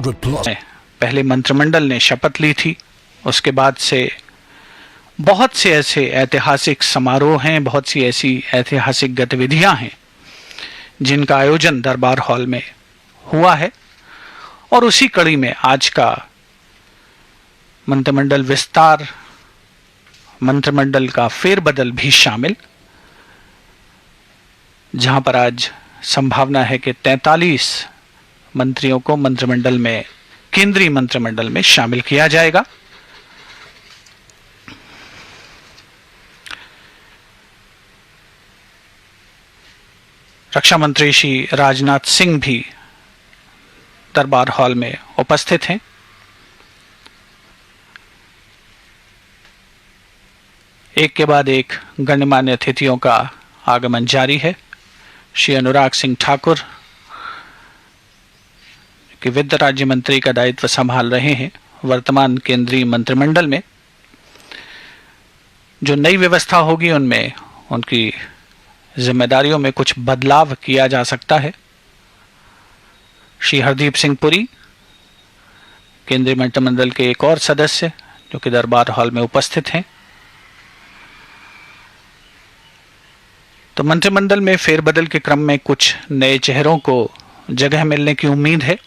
100+ पहले मंत्रिमंडल ने शपथ ली थी। उसके बाद से बहुत से ऐसे ऐतिहासिक समारोह हैं, बहुत सी ऐसी ऐतिहासिक गतिविधियां हैं जिनका आयोजन दरबार हॉल में हुआ है। और उसी कड़ी में आज का मंत्रिमंडल विस्तार, मंत्रिमंडल का फेरबदल भी शामिल, जहां पर आज संभावना है कि 43 मंत्रियों को मंत्रिमंडल में, केंद्रीय मंत्रिमंडल में शामिल किया जाएगा। रक्षा मंत्री श्री राजनाथ सिंह भी दरबार हॉल में उपस्थित हैं। एक के बाद एक गणमान्य अतिथियों का आगमन जारी है। श्री अनुराग सिंह ठाकुर कि वित्त राज्य मंत्री का दायित्व संभाल रहे हैं। वर्तमान केंद्रीय मंत्रिमंडल में जो नई व्यवस्था होगी उनमें उनकी जिम्मेदारियों में कुछ बदलाव किया जा सकता है। श्री हरदीप सिंह पुरी केंद्रीय मंत्रिमंडल के एक और सदस्य जो कि दरबार हॉल में उपस्थित हैं। तो मंत्रिमंडल में फेरबदल के क्रम में कुछ नए चेहरों को जगह मिलने की उम्मीद है।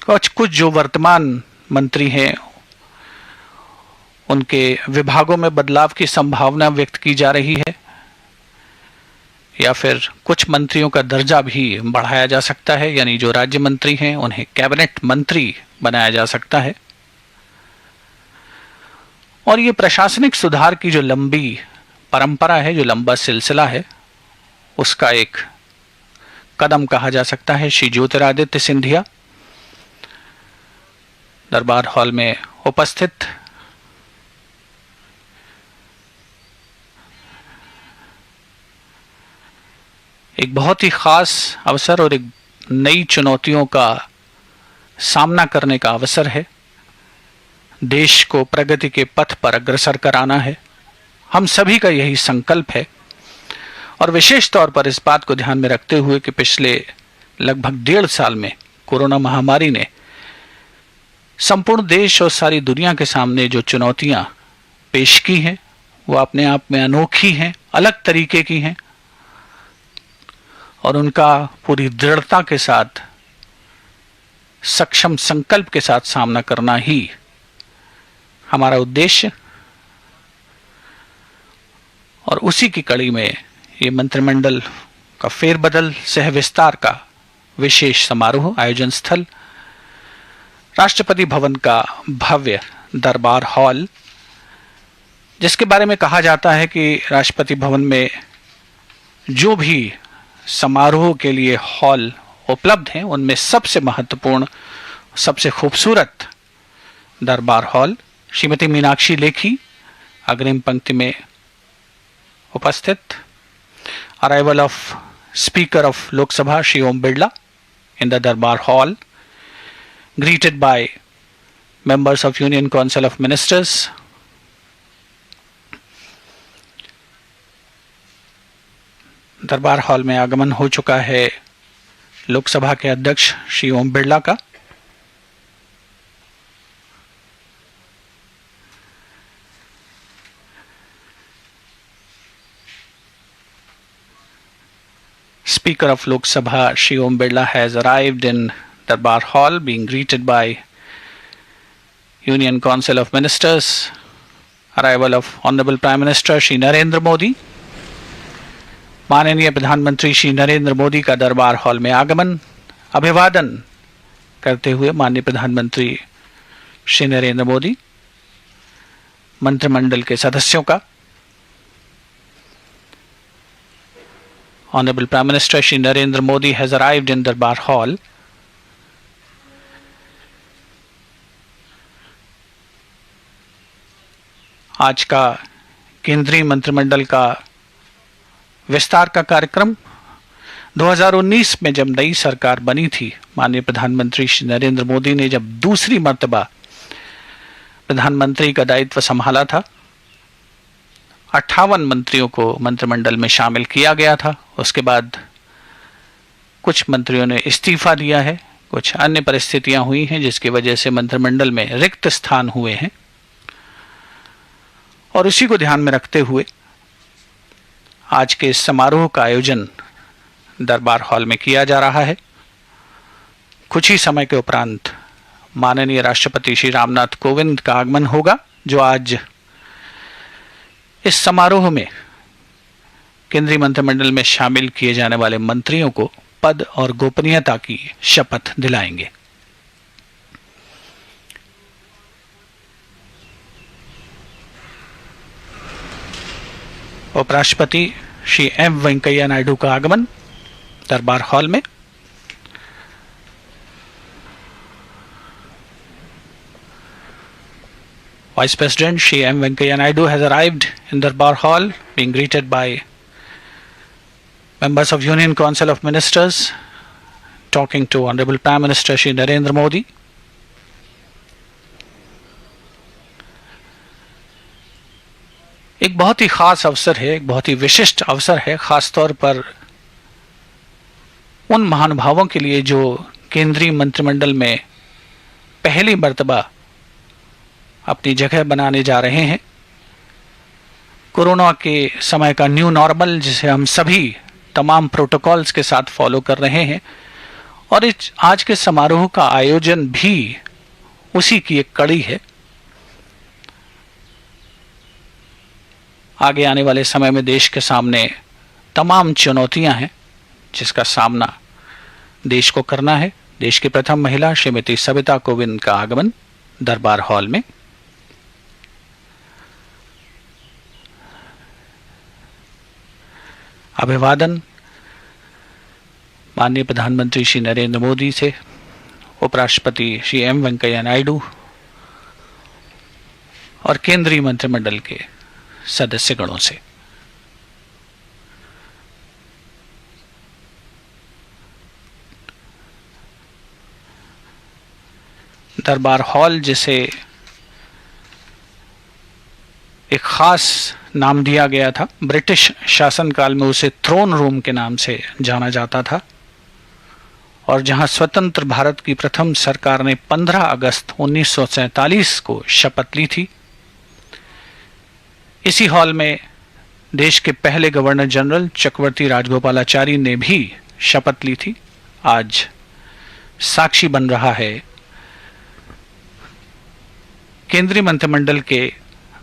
कुछ जो वर्तमान मंत्री हैं उनके विभागों में बदलाव की संभावना व्यक्त की जा रही है, या फिर कुछ मंत्रियों का दर्जा भी बढ़ाया जा सकता है, यानी जो राज्य मंत्री हैं उन्हें कैबिनेट मंत्री बनाया जा सकता है। और ये प्रशासनिक सुधार की जो लंबी परंपरा है, जो लंबा सिलसिला है, उसका एक कदम कहा जा सकता है। श्री ज्योतिरादित्य सिंधिया दरबार हॉल में उपस्थित एक बहुत ही खास अवसर और एक नई चुनौतियों का सामना करने का अवसर है। देश को प्रगति के पथ पर अग्रसर कराना है, हम सभी का यही संकल्प है। और विशेष तौर पर इस बात को ध्यान में रखते हुए कि पिछले लगभग 1.5 साल में कोरोना महामारी ने संपूर्ण देश और सारी दुनिया के सामने जो चुनौतियां पेश की हैं वो अपने आप में अनोखी हैं, अलग तरीके की हैं, और उनका पूरी दृढ़ता के साथ, सक्षम संकल्प के साथ सामना करना ही हमारा उद्देश्य। और उसी की कड़ी में ये मंत्रिमंडल का फेरबदल सह विस्तार का विशेष समारोह, आयोजन स्थल राष्ट्रपति भवन का भव्य दरबार हॉल, जिसके बारे में कहा जाता है कि राष्ट्रपति भवन में जो भी समारोह के लिए हॉल उपलब्ध हैं उनमें सबसे महत्वपूर्ण, सबसे खूबसूरत दरबार हॉल। श्रीमती मीनाक्षी लेखी अग्रिम पंक्ति में उपस्थित। Arrival of speaker of Lok Sabha Shri Om Birla in the Durbar hall, greeted by members of Union Council of Ministers, Durbar hall में आगमन हो चुका है लोकसभा के अध्यक्ष श्री ओम बिरला का। Speaker of Lok Sabha Shri Om Birla has arrived in Darbar Hall, being greeted by Union Council of Ministers. Arrival of Honorable Prime Minister Shri Narendra Modi. माननीय प्रधानमंत्री श्री नरेंद्र मोदी का दरबार हॉल में आगमन। अभिवादन करते हुए माननीय प्रधानमंत्री श्री नरेंद्र मोदी मंत्रिमंडल के सदस्यों का। Honorable Prime Minister Shri Narendra Modi has arrived in Darbar Hall. आज का केंद्रीय मंत्रिमंडल का विस्तार का कार्यक्रम 2019 में जब नई सरकार बनी थी, माननीय प्रधानमंत्री श्री नरेंद्र मोदी ने जब दूसरी मर्तबा प्रधानमंत्री का दायित्व संभाला था, 58 मंत्रियों को मंत्रिमंडल में शामिल किया गया था। उसके बाद कुछ मंत्रियों ने इस्तीफा दिया है, कुछ अन्य परिस्थितियां हुई हैं जिसकी वजह से मंत्रिमंडल में रिक्त स्थान हुए हैं, और उसी को ध्यान में रखते हुए आज के इस समारोह का आयोजन दरबार हॉल में किया जा रहा है। कुछ ही समय के उपरांत माननीय राष्ट्रपति श्री रामनाथ कोविंद का आगमन होगा, जो आज इस समारोह में केंद्रीय मंत्रिमंडल में शामिल किए जाने वाले मंत्रियों को पद और गोपनीयता की शपथ दिलाएंगे। उपराष्ट्रपति श्री एम वेंकैया नायडू का आगमन दरबार हॉल में। Vice President Shri M. Venkaiah Naidu has arrived in Darbar Hall, being greeted by members of Union Council of Ministers, talking to Honorable Prime Minister Shri Narendra Modi. एक बहुत ही खास अवसर है, एक बहुत ही विशिष्ट अवसर है, खास तौर पर उन महानुभावों के लिए जो केंद्रीय मंत्रिमंडल में पहली मर्तबा अपनी जगह बनाने जा रहे हैं। कोरोना के समय का न्यू नॉर्मल जिसे हम सभी तमाम प्रोटोकॉल्स के साथ फॉलो कर रहे हैं, और इस आज के समारोह का आयोजन भी उसी की एक कड़ी है। आगे आने वाले समय में देश के सामने तमाम चुनौतियां हैं जिसका सामना देश को करना है। देश की प्रथम महिला श्रीमती सविता कोविंद का आगमन दरबार हॉल में। अभिवादन माननीय प्रधानमंत्री श्री नरेंद्र मोदी से, उपराष्ट्रपति श्री एम वेंकैया नायडू और केंद्रीय मंत्रिमंडल के सदस्यगणों से। दरबार हॉल जिसे एक खास नाम दिया गया था, ब्रिटिश शासनकाल में उसे थ्रोन रूम के नाम से जाना जाता था, और जहां स्वतंत्र भारत की प्रथम सरकार ने 15 अगस्त 1947 को शपथ ली थी। इसी हॉल में देश के पहले गवर्नर जनरल चक्रवर्ती राजगोपालाचारी ने भी शपथ ली थी। आज साक्षी बन रहा है केंद्रीय मंत्रिमंडल के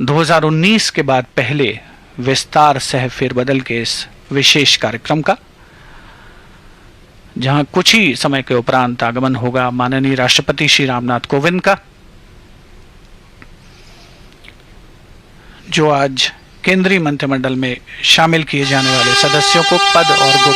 2019 के बाद पहले विस्तार सह फेरबदल के इस विशेष कार्यक्रम का, जहां कुछ ही समय के उपरांत आगमन होगा माननीय राष्ट्रपति श्री रामनाथ कोविंद का, जो आज केंद्रीय मंत्रिमंडल में शामिल किए जाने वाले सदस्यों को पद और